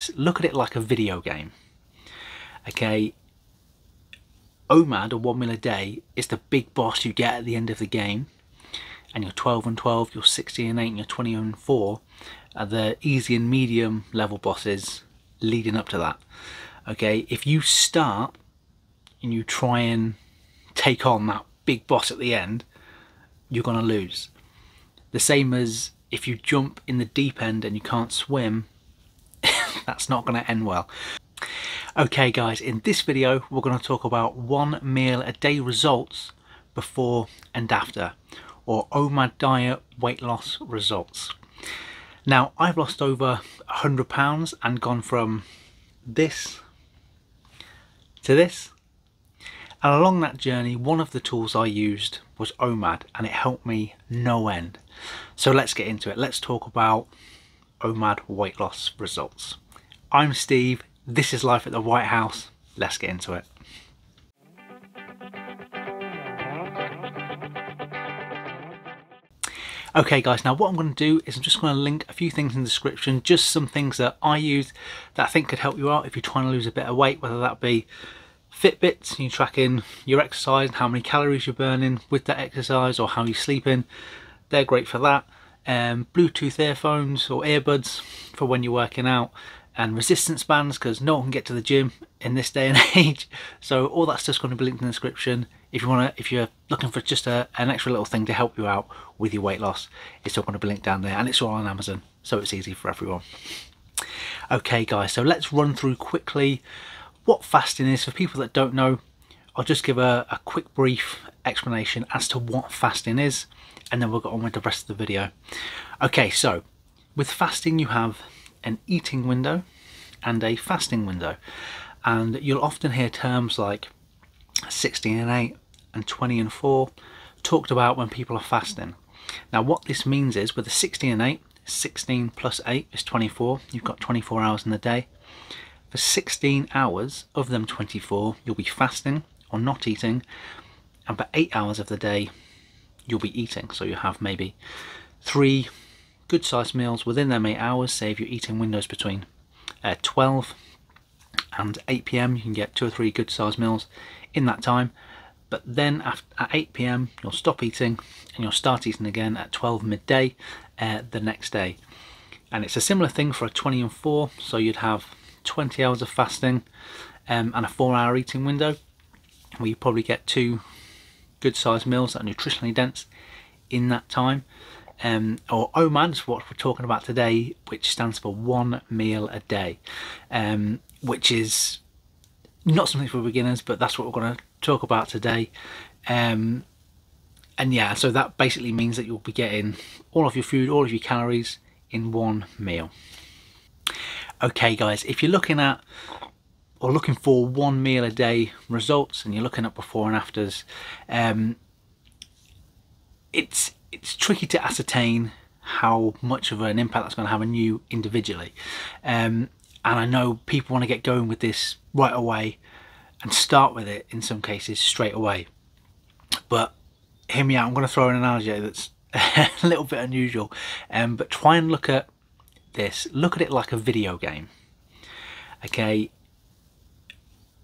this, look at it like a video game. Okay, OMAD, or 1 meal a day, is the big boss you get at the end of the game, and your 12 and 12, your 16 and 8, and your 20 and 4 are the easy and medium level bosses leading up to that. Okay, if you start and you try and take on that big boss at the end, you're gonna lose. The same as if you jump in the deep end and you can't swim, that's not gonna end well. Okay guys, in this video we're going to talk about 1 meal a day results before and after, or OMAD diet weight loss results. Now, I've lost over 100 pounds and gone from this to this, and along that journey one of the tools I used was OMAD, and it helped me no end. So let's get into it. Let's talk about OMAD weight loss results. I'm Steve. This is Life at the White House. Let's get into it. Okay guys, now what I'm going to do is I'm just going to link a few things in the description, just some things that I use that I think could help you out if you're trying to lose a bit of weight, whether that be Fitbits, you tracking your exercise and how many calories you're burning with that exercise, or how you're sleeping. They're great for that. Bluetooth earphones or earbuds for when you're working out, and resistance bands, because no one can get to the gym in this day and age. So all that stuff's going to be linked in the description. If you're looking for just an extra little thing to help you out with your weight loss, it's all going to be linked down there, and it's all on Amazon, so it's easy for everyone. Okay guys, so let's run through quickly what fasting is. For people that don't know, I'll just give a quick brief explanation as to what fasting is, and then we'll get on with the rest of the video. Okay, so with fasting you have an eating window and a fasting window, and you'll often hear terms like 16 and 8 and 20 and 4 talked about when people are fasting. Now what this means is, with the 16 and 8, 16 plus 8 is 24. You've got 24 hours in the day. For 16 hours of them 24 you'll be fasting or not eating, and for 8 hours of the day you'll be eating. So you have maybe 3 good sized meals within them 8 hours. Say if you're eating windows between 12 and 8 p.m, you can get 2 or 3 good sized meals in that time. But then at 8 p.m, you'll stop eating and you'll start eating again at 12 midday the next day. And it's a similar thing for a 20 and 4. So you'd have 20 hours of fasting and a 4-hour eating window, where you probably get 2 good sized meals that are nutritionally dense in that time. Or OMAD is what we're talking about today, which stands for 1 meal a day, which is not something for beginners, but that's what we're going to talk about today. And yeah, so that basically means that you'll be getting all of your food, all of your calories in 1 meal. Okay guys, if you're looking at or looking for 1 meal a day results, and you're looking at before and afters, it's tricky to ascertain how much of an impact that's going to have on you individually. And I know people want to get going with this right away and start with it in some cases straight away. But hear me out, I'm going to throw an analogy that's a little bit unusual. But try and look at this. Look at it like a video game. Okay,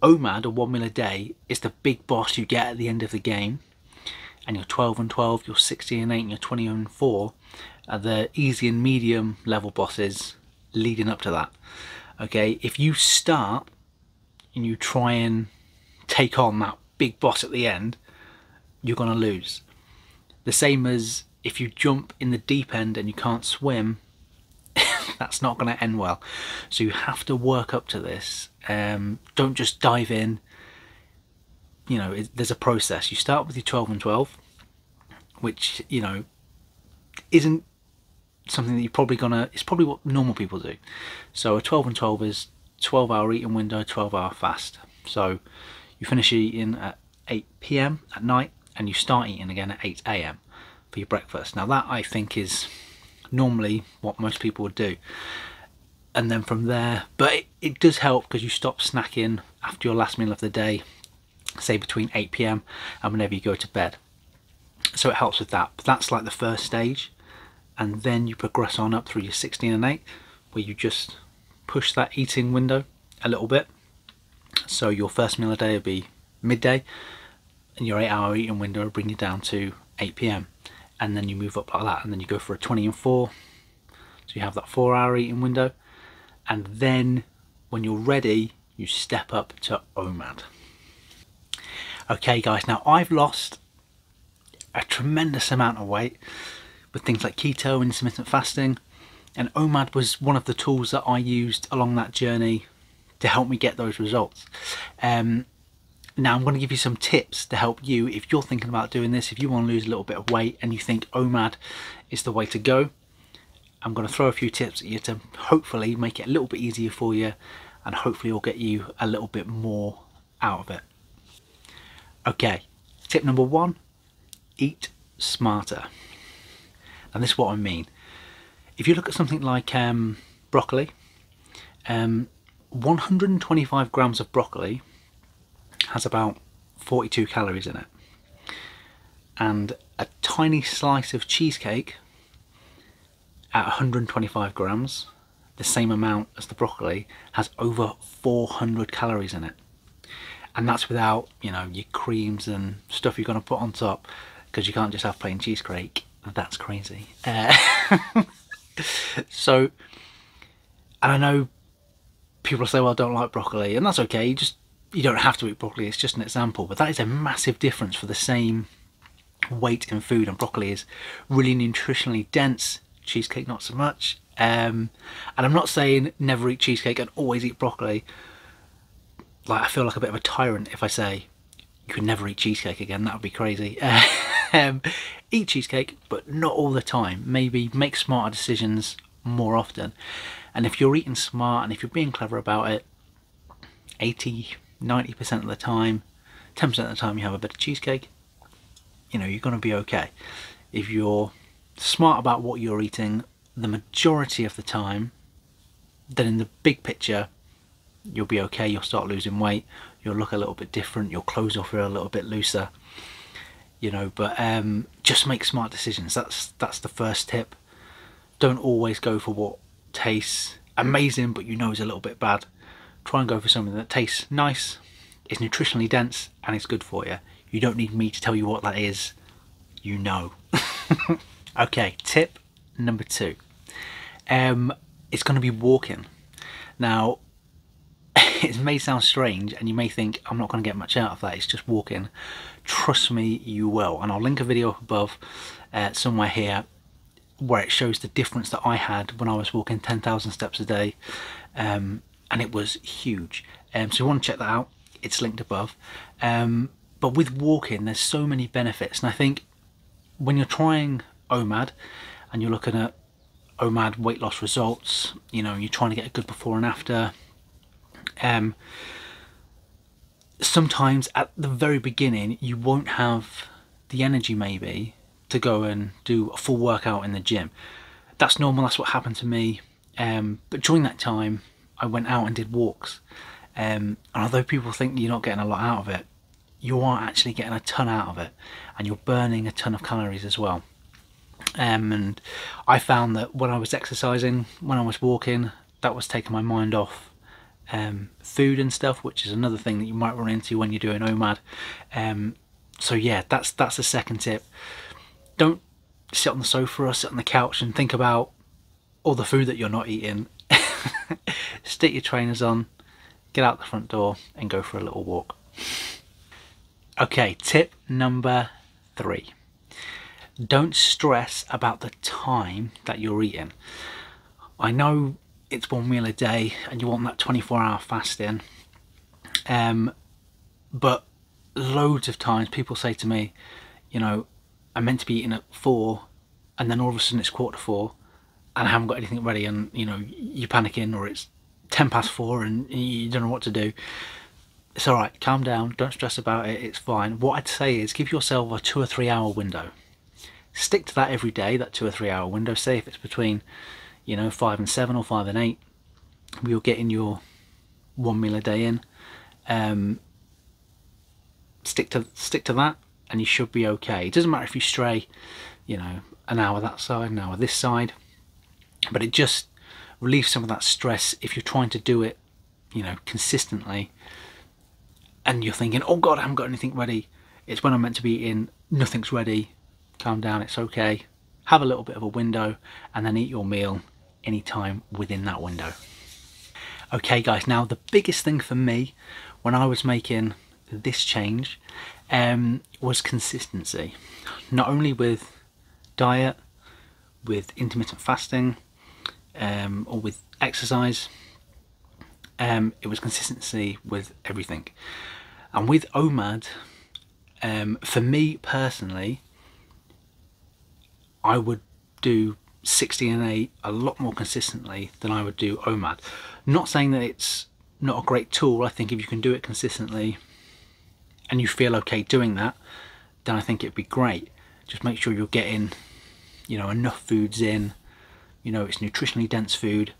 OMAD, or 1 meal a day, is the big boss you get at the end of the game, and your 12 and 12, your 16 and 8, and your 20 and 4 are the easy and medium level bosses leading up to that. Okay, if you start and you try and take on that big boss at the end, you're going to lose. The same as if you jump in the deep end and you can't swim, that's not going to end well. So you have to work up to this. Don't just dive in. You know, there's a process. You start with your 12 and 12, which, you know, isn't something that you're probably gonna, it's probably what normal people do. So a 12 and 12 is 12-hour eating window, 12-hour fast. So you finish eating at 8 p.m. at night and you start eating again at 8 a.m. for your breakfast. Now that, I think, is normally what most people would do. And then from there, but it does help because you stop snacking after your last meal of the day, say between 8 p.m. and whenever you go to bed. So it helps with that. But that's like the first stage, and then you progress on up through your 16 and 8, where you just push that eating window a little bit. So your first meal a day will be midday, and your 8-hour eating window will bring you down to 8 p.m. and then you move up like that, and then you go for a 20 and 4, so you have that 4-hour eating window, and then when you're ready you step up to OMAD. Okay guys, now I've lost a tremendous amount of weight with things like keto and intermittent fasting, and OMAD was one of the tools that I used along that journey to help me get those results. Now I'm going to give you some tips to help you if you're thinking about doing this, if you want to lose a little bit of weight and you think OMAD is the way to go. I'm going to throw a few tips at you to hopefully make it a little bit easier for you, and hopefully will get you a little bit more out of it. Okay, tip number 1, eat smarter. And this is what I mean. If you look at something like broccoli, 125 grams of broccoli has about 42 calories in it, and a tiny slice of cheesecake at 125 grams, the same amount as the broccoli, has over 400 calories in it. And that's without, you know, your creams and stuff you're going to put on top, because you can't just have plain cheesecake. That's crazy. So, and I know people say, well, I don't like broccoli, and that's okay. You don't have to eat broccoli, it's just an example, but that is a massive difference for the same weight in food, and broccoli is really nutritionally dense, cheesecake not so much. And I'm not saying never eat cheesecake and always eat broccoli. Like, I feel like a bit of a tyrant if I say you could never eat cheesecake again. That would be crazy. Eat cheesecake, but not all the time. Maybe make smarter decisions more often. And if you're eating smart and if you're being clever about it, 80–90% of the time, 10% of the time you have a bit of cheesecake, you know, you're going to be okay. If you're smart about what you're eating the majority of the time, then in the big picture you'll be okay. You'll start losing weight, you'll look a little bit different, your clothes will feel a little bit looser, you know. But just make smart decisions. That's the first tip. Don't always go for what tastes amazing but you know is a little bit bad. Try and go for something that tastes nice, is nutritionally dense, and is good for you. You don't need me to tell you what that is, you know. Okay, tip number 2. It's going to be walking. Now, it may sound strange and you may think I'm not going to get much out of that, it's just walking. Trust me, you will. And I'll link a video up above somewhere here where it shows the difference that I had when I was walking 10,000 steps a day, and it was huge. So you want to check that out, it's linked above. But with walking there's so many benefits, and I think when you're trying OMAD and you're looking at OMAD weight loss results, you know, you're trying to get a good before and after, sometimes at the very beginning you won't have the energy maybe to go and do a full workout in the gym. That's normal, that's what happened to me. But during that time I went out and did walks, and although people think you're not getting a lot out of it, you are actually getting a ton out of it, and you're burning a ton of calories as well. And I found that when I was exercising, when I was walking, that was taking my mind off food and stuff, which is another thing that you might run into when you're doing OMAD. So yeah, that's the second tip. Don't sit on the sofa or sit on the couch and think about all the food that you're not eating. Stick your trainers on, get out the front door and go for a little walk. Okay, tip number 3. Don't stress about the time that you're eating. I know it's one meal a day and you want that 24-hour fasting, but loads of times people say to me, you know, I'm meant to be eating at 4 and then all of a sudden it's 4:45 and I haven't got anything ready, and you know, you're panicking, or it's 4:10 and you don't know what to do. It's all right, calm down, don't stress about it, it's fine. What I'd say is give yourself a 2 or 3 hour window. Stick to that every day, that 2 or 3 hour window. Say if it's between, you know, 5 and 7 or 5 and 8, you're getting your 1 meal a day in. Stick to that and you should be okay. It doesn't matter if you stray, you know, an hour that side, an hour this side, but it just relieve some of that stress if you're trying to do it, you know, consistently, and you're thinking, oh God, I haven't got anything ready. It's when I'm meant to be eating, nothing's ready. Calm down, it's okay. Have a little bit of a window and then eat your meal anytime within that window. Okay guys, now the biggest thing for me when I was making this change was consistency. Not only with diet, with intermittent fasting, or with exercise, it was consistency with everything. And with OMAD, for me personally, I would do 60 and 8 a lot more consistently than I would do OMAD. Not saying that it's not a great tool. I think if you can do it consistently and you feel okay doing that, then I think it'd be great. Just make sure you're getting, you know, enough foods in, you know, it's nutritionally dense food,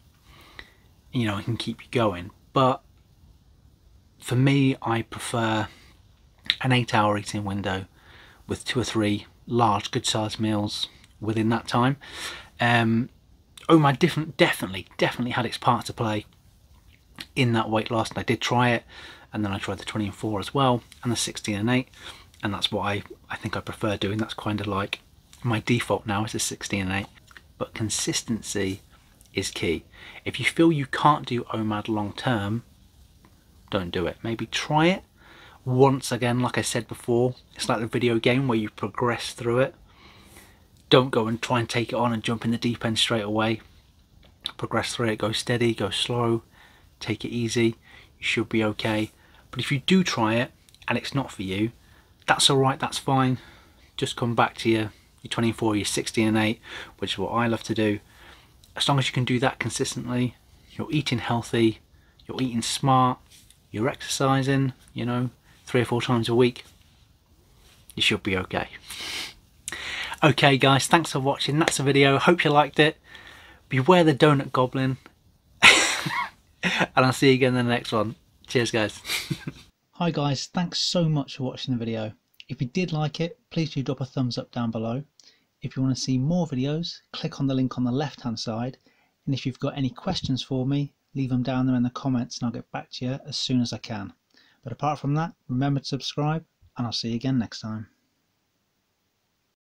you know, it can keep you going. But for me, I prefer an 8-hour eating window with 2 or 3 large good sized meals within that time. OMAD definitely had its part to play in that weight loss, and I did try it, and then I tried the 20 and 4 as well, and the 16 and 8, and that's what I think I prefer doing. That's kind of like my default now, is the 16 and 8. But consistency is key. If you feel you can't do OMAD long term, don't do it. Maybe try it once again. Like I said before, it's like the video game where you progress through it. Don't go and try and take it on and jump in the deep end straight away. Progress through it, go steady, go slow, take it easy, you should be okay. But if you do try it and it's not for you, that's alright, that's fine. Just come back to your 24, your 60 and 8, which is what I love to do. As long as you can do that consistently, you're eating healthy, you're eating smart, you're exercising, you know, 3 or 4 times a week, you should be okay. Okay guys, thanks for watching. That's the video. Hope you liked it. Beware the donut goblin. And I'll see you again in the next one. Cheers guys. Hi guys, thanks so much for watching the video. If you did like it, please do drop a thumbs up down below. If you want to see more videos, click on the link on the left hand side. And if you've got any questions for me, leave them down there in the comments and I'll get back to you as soon as I can. But apart from that, remember to subscribe and I'll see you again next time.